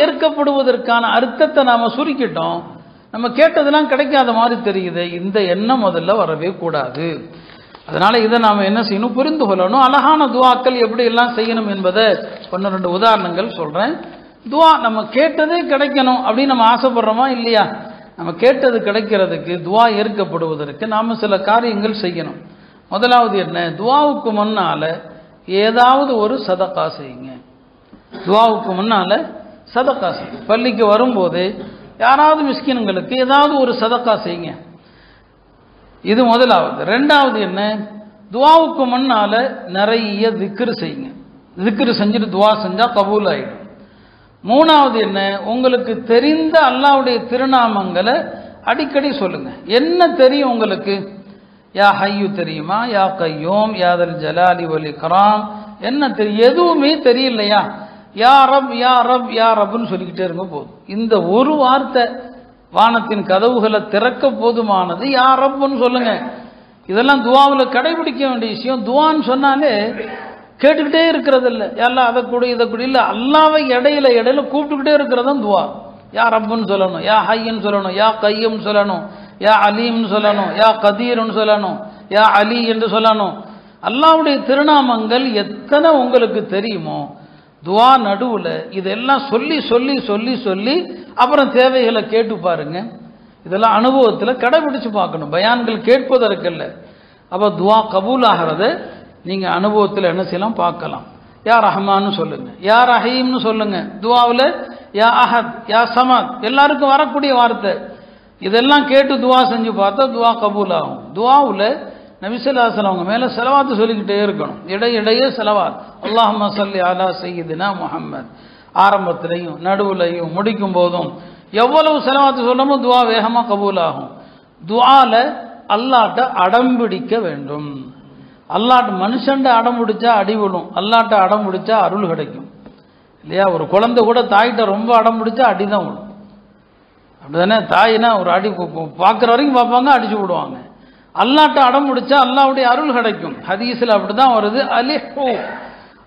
ஏற்கப்படுவதற்கான அர்த்தத்தை நாம சுருக்கிட்டோம். நம்ம கேட்டதெல்லாம் கிடைக்காத மாதிரி தெரியுது. இந்த எண்ணம் முதல்ல வரவே கூடாது. அதனால இதை நாம என்ன செய்யணும், புரிந்து கொள்ளணும். அழகான துவாக்கள் எப்படி எல்லாம் செய்யணும் என்பதை 12 உதாரணங்கள் சொல்றேன். துவா நம்ம கேட்டதே கிடைக்கணும் அப்படின்னு நம்ம ஆசைப்படுறோமா இல்லையா? நம்ம கேட்டது கிடைக்கிறதுக்கு, துவா ஏற்கப்படுவதற்கு நாம சில காரியங்கள் செய்யணும். முதலாவது என்ன, துவாவுக்கு முன்னால ஏதாவது ஒரு சதகா செய்யுங்க. துவாவுக்கு முன்னால சதகா செய்யுங்க. பள்ளிக்கு வரும்போது யாராவது மிஸ்கின்களுக்கு ஏதாவது ஒரு சதகா செய்யுங்க. இது முதலாவது. ரெண்டாவது என்ன, துவாவுக்கு முன்னால நிறைய திக்ர் செய்யுங்க. திக்ர் செஞ்சுட்டு துவா செஞ்சா கபூல் ஆயிடும். மூணாவது என்ன, உங்களுக்கு தெரிந்த அல்லாஹ்வுடைய திருநாமங்களை அடிக்கடி சொல்லுங்க. என்ன தெரியும் உங்களுக்கு? யா ஹய்யு தெரியுமா, யா கையூம், யாதல் ஜலாலி வல் இக்ராம், என்ன தெரியும்? எதுவுமே தெரியலையா, யா ரப் யா ரப் யா ரப்னு சொல்லிக்கிட்டே இருங்க போதும். இந்த ஒரு வார்த்தை வானத்தின் கதவுகளை திறக்க போதுமானது. யா ரப்னு சொல்லுங்க. இதெல்லாம் துவாவில் கடைபிடிக்க வேண்டிய விஷயம். துவான்னு சொன்னாலே கேட்டுக்கிட்டே இருக்கிறது இல்லை, எல்லாம் அதை கூட இதை கூட இல்லை, அல்லாவை இடையில இடையில கூப்பிட்டுக்கிட்டே இருக்கிறதும் துவா. யா ரப்புன்னு சொல்லணும், யா ஹைன்னு சொல்லணும், யா கையும் சொல்லணும், யா அலீம்னு சொல்லணும், யா கதீர்னு சொல்லணும், யா அலி என்று சொல்லணும். அல்லாவுடைய திருநாமங்கள் எத்தனை உங்களுக்கு தெரியுமோ, துவா நடுவில் இதெல்லாம் சொல்லி சொல்லி சொல்லி சொல்லி அப்புறம் தேவைகளை கேட்டு பாருங்க. இதெல்லாம் அனுபவத்தில் கடைபிடிச்சு பார்க்கணும், பயான்கள் கேட்பதற்கல்ல. அப்போ துவா கபூல் ஆகிறத நீங்கள் அனுபவத்தில் என்ன செய்யலாம் பார்க்கலாம். யா ரஹ்மான்னு சொல்லுங்க, யா ரஹீம்னு சொல்லுங்க. துவாவில் யா அஹத், யா சமத் எல்லாருக்கும் வரக்கூடிய வார்த்தை. இதெல்லாம் கேட்டு துவா செஞ்சு பார்த்தா துவா கபூல் ஆகும். துவாவில் நபி ஸல்லல்லாஹு அலைஹி வஸல்லம் அவங்க மேலே செலவாத்து சொல்லிக்கிட்டே இருக்கணும். இடையிடையே செலவாத். அல்லாஹும்ம ஸல்லி அலா சய்யிதினா முஹம்மத். ஆரம்பத்திலையும் நடுவுலையும் முடிக்கும் போதும் எவ்வளவு செலவாத்து சொல்லணுமோ துவா வேகமாக கபூல் ஆகும். துவால அல்லாட்ட அடம்பிடிக்க வேண்டும். அல்லாட்ட மனுஷன்ட அடம் பிடிச்சா அடி விடும், அல்லாட்ட அடம் பிடிச்சா அருள் கிடைக்கும் இல்லையா? ஒரு குழந்தை கூட தாய்கிட்ட ரொம்ப அடம் பிடிச்சா அடி தான் விடும், அப்படிதானே? தாயினா ஒரு அடி பார்க்குற வரைக்கும் பார்ப்பாங்க, அடிச்சு விடுவாங்க. அல்லாட்ட அடம் பிடிச்சா அல்லாவுடைய அருள் கிடைக்கும். ஹதீஸில் அப்படிதான் வருது, அலிஹு,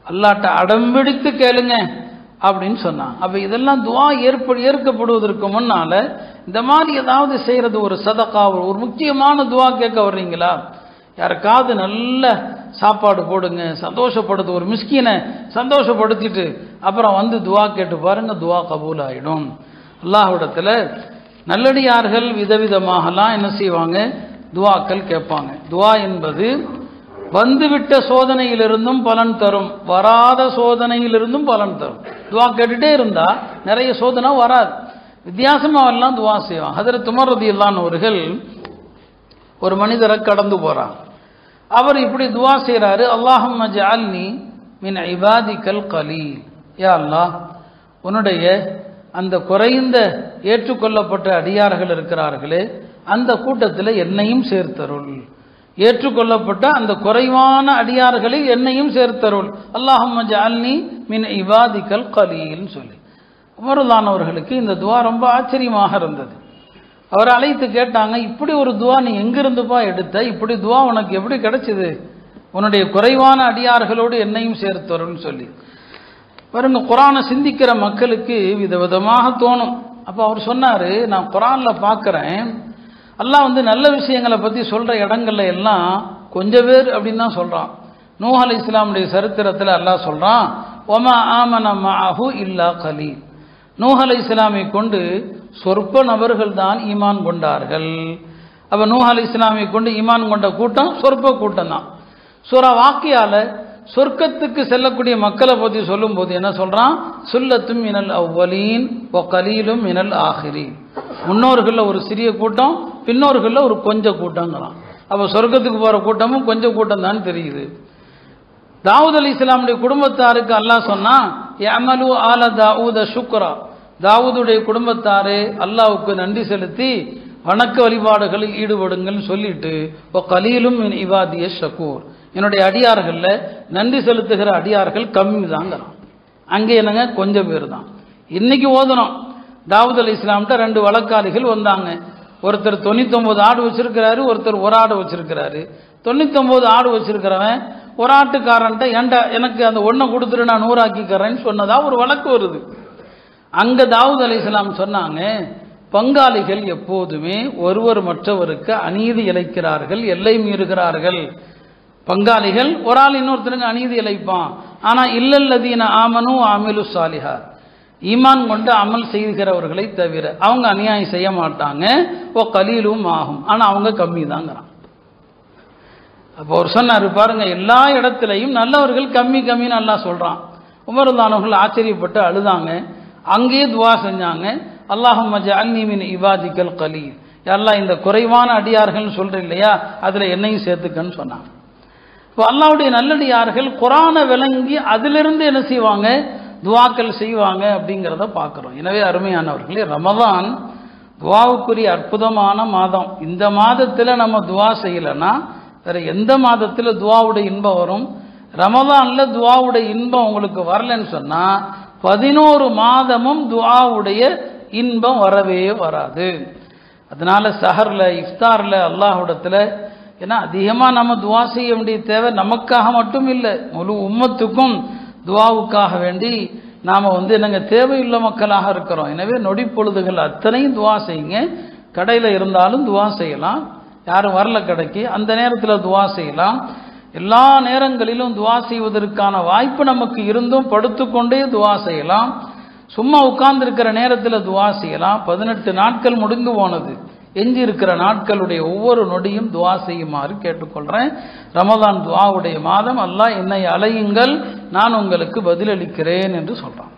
அல்லாட்ட அடம்பிடித்து கேளுங்க அப்படின்னு சொன்னாங்க. அப்போ இதெல்லாம் துவா ஏற்கப்படுவதற்கு முன்னால இந்த மாதிரி ஏதாவது செய்யறது, ஒரு சதகா, ஒரு முக்கியமான துவா கேட்க வர்றீங்களா, யாருக்காவது நல்ல சாப்பாடு போடுங்க, சந்தோஷப்படுத்து, ஒரு மிஸ்கீனை சந்தோஷப்படுத்திட்டு அப்புறம் வந்து துவா கேட்டு பாருங்க, துவா கபூல் ஆகிடும். அல்லாஹ்விடத்தில் நல்லடியார்கள் விதவிதமாகலாம் என்ன செய்வாங்க, துவாக்கள் கேட்பாங்க. துவா என்பது வந்துவிட்ட சோதனையிலிருந்தும் பலன் தரும், வராத சோதனையிலிருந்தும் பலன் தரும். துவா கேட்டுட்டே இருந்தா நிறைய சோதனை வராது. வித்தியாசமாவெல்லாம் துவா செய்வாங்க. ஹஜ்ரத் உமர் ரலியல்லாஹு அன்ஹு அவர்கள் ஒரு மனிதரை கடந்து போறாங்க. அவர் இப்படி துவா செய்கிறாரு, அல்லாஹும்ம ஜஅல்னி மின் இபாதிக்கல் கலீல். யா அல்லாஹ், உன்னுடைய அந்த குறைந்த ஏற்றுக்கொள்ளப்பட்ட அடியார்கள் இருக்கிறார்களே, அந்த கூட்டத்தில் என்னையும் சேர்த்தருள். ஏற்றுக்கொள்ளப்பட்ட அந்த குறைவான அடியார்களில் என்னையும் சேர்த்தருள். அல்லாஹும்ம ஜஅல்னி மின் இபாதிக்கல் கலீல்னு சொல்லி. உமர்தான் அவர்களுக்கு இந்த துவா ரொம்ப ஆச்சரியமாக இருந்தது. அவரை அழைத்து கேட்டாங்க, இப்படி ஒரு துவா நீ எங்கிருந்துப்பா எடுத்த, இப்படி துவா உனக்கு எப்படி கிடைச்சது, உன்னுடைய குறைவான அடியார்களோடு என்னையும் சேர்த்தருன்னு சொல்லி. பாருங்க, குரானை சிந்திக்கிற மக்களுக்கு விதவிதமாக தோணும். அப்போ அவர் சொன்னார், நான் குரானில் பார்க்குறேன், அல்லாஹ் நல்ல விஷயங்களை பற்றி சொல்கிற இடங்கள்ல எல்லாம் கொஞ்சம் பேர் அப்படின்னு தான் சொல்கிறான். நூஹ் அலைஹிஸ்ஸலாமுடைய சரித்திரத்தில் அல்லாஹ் சொல்கிறான், ஒமா ஆமன மஅஹு இல்லா கலீல். நூஹ் அலைஹிஸ்ஸலாமை கொண்டு சொற்ப நபர்கள் தான் ஈமான் கொண்டார்கள். அப்போ நூஹ் அலைஹிஸ்ஸலாமை கொண்டு ஈமான் கொண்ட கூட்டம் சொற்ப கூட்டம் தான். சூரா வாக்கியால சொர்க்கத்துக்கு செல்லக்கூடிய மக்களை பற்றி சொல்லும் போது என்ன சொல்றான், சுல்லத்தும் மினல் அவ்வலீன் வ கலீலும் மினல் ஆஹிரீன். முன்னோர்களில் ஒரு சிறிய கூட்டம், பின்னோர்களில் ஒரு கொஞ்சம் கூட்டங்கிறான். அப்போ சொர்க்கத்துக்கு போகிற கூட்டமும் கொஞ்சம் கூட்டம் தான் தெரியுது. தாவூத் அலைஹிஸ்ஸலாமுடைய குடும்பத்தாருக்கு அல்லாஹ் சொன்னா, யஅமலு ஆல தாவூத ஷுக்ரா. தாவூதுடைய குடும்பத்தாரே அல்லாஹ்வுக்கு நன்றி செலுத்தி வணக்க வழிபாடுகளில் ஈடுபடுங்கள்னு சொல்லிட்டு, இப்போ கலீலும் மின் இபாதிய ஷக்கூர், என்னுடைய அடியார்களில் நன்றி செலுத்துகிற அடியார்கள் கம்மி தாங்கிறான். அங்கே என்னங்க கொஞ்சம் பேர் தான். இன்னைக்கு ஓதணும், தாவூத் அலைஹிஸ்ஸலாம்கிட்ட 2 வழக்காளிகள் வந்தாங்க. ஒருத்தர் 99 ஆடு வச்சிருக்கிறாரு, ஒருத்தர் ஒரு ஆடு வச்சிருக்கிறாரு. 99 ஆடு வச்சிருக்கிறவன் ஒரு ஆட்டுக்காரன்ட்ட, ஏன்டா எனக்கு அந்த ஒன்றை கொடுத்துட்டு நான் 100 ஆக்கிக்கிறேன்னு சொன்னதா ஒரு வழக்கு வருது. அங்கே தாவூத் அலைஹிஸ்ஸலாம் சொன்னாங்க, பங்காளிகள் எப்போதுமே ஒருவர் மற்றவருக்கு அநீதி இழைக்கிறார்கள், எல்லை மீறுகிறார்கள். பங்காளிகள் ஒரு ஆள் இன்னொருத்தருக்கு அநீதி இழைப்பான். ஆனால் இல்லல்லதீன ஆமனு அமிலு சாலிஹாத், ஈமான் கொண்டு அமல் செய்கிறவர்களை தவிர அவங்க அநியாயம் செய்ய மாட்டாங்க. ஓ கலீலும் ஆகும், ஆனால் அவங்க கம்மி தாங்கிறான். அப்போ ஒரு சொன்னார் பாருங்க, எல்லா இடத்துலையும் நல்லவர்கள் கம்மி கம்மின்னு அல்லாஹ் சொல்றான். உமர்தானவர்கள் ஆச்சரியப்பட்டு அழுதாங்க. அங்கேயே துவா செஞ்சாங்க, அல்லாஹும்ம ஜஅல்னி மின் இபாதிக்கல் கலீல், அல்லாஹ் இந்த குறைவான அடியார்கள் சொல்ற இல்லையா, அதுல என்னையும் சேர்த்துக்கன்னு சொன்னாங்க. இப்போ அல்லாஹ்வுடைய நல்லடியார்கள் குர்ஆனை விளங்கி அதிலிருந்து என்ன செய்வாங்க, துவாக்கள் செய்வாங்க அப்படிங்கிறத பார்க்குறோம். எனவே அருமையானவர்களே, ரமதான் துவாவுக்குரிய அற்புதமான மாதம். இந்த மாதத்தில் நம்ம துவா செய்யலைன்னா வேற எந்த மாதத்தில் துவாவுடைய இன்பம் வரும்? ரமதானில் துவாவுடைய இன்பம் உங்களுக்கு வரலன்னு சொன்னால் 11 மாதமும் துவாவுடைய இன்பம் வரவே வராது. அதனால சஹரில் இஃப்தாரில் அல்லாஹ்விடத்தில், ஏன்னா அதிகமாக நம்ம துவா செய்ய வேண்டிய தேவை நமக்காக மட்டும் இல்லை, முழு உம்மத்துக்கும் துவாவுக்காக வேண்டி நாம் என்னங்க தேவையுள்ள மக்களாக இருக்கிறோம். எனவே நொடி பொழுதுகள் அத்தனையும் துவா செய்யுங்க. கடையில் இருந்தாலும் துவா செய்யலாம், யாரும் வரல கடைக்கு, அந்த நேரத்தில் துவா செய்யலாம். எல்லா நேரங்களிலும் துவா செய்வதற்கான வாய்ப்பு நமக்கு இருந்தும் படுத்துக்கொண்டே துவா செய்யலாம். சும்மா உட்கார்ந்து இருக்கிற நேரத்தில் துவா செய்யலாம். 18 நாட்கள் முடிந்து போனது, எஞ்சி இருக்கிற நாட்களுடைய ஒவ்வொரு நொடியும் துவா செய்யுமாறு கேட்டுக்கொள்கிறேன். ரமதான் துவாவுடைய மாதம். அல்லாஹ் என்னை அழையுங்கள், நான் உங்களுக்கு பதிலளிக்கிறேன் என்று சொல்றான்.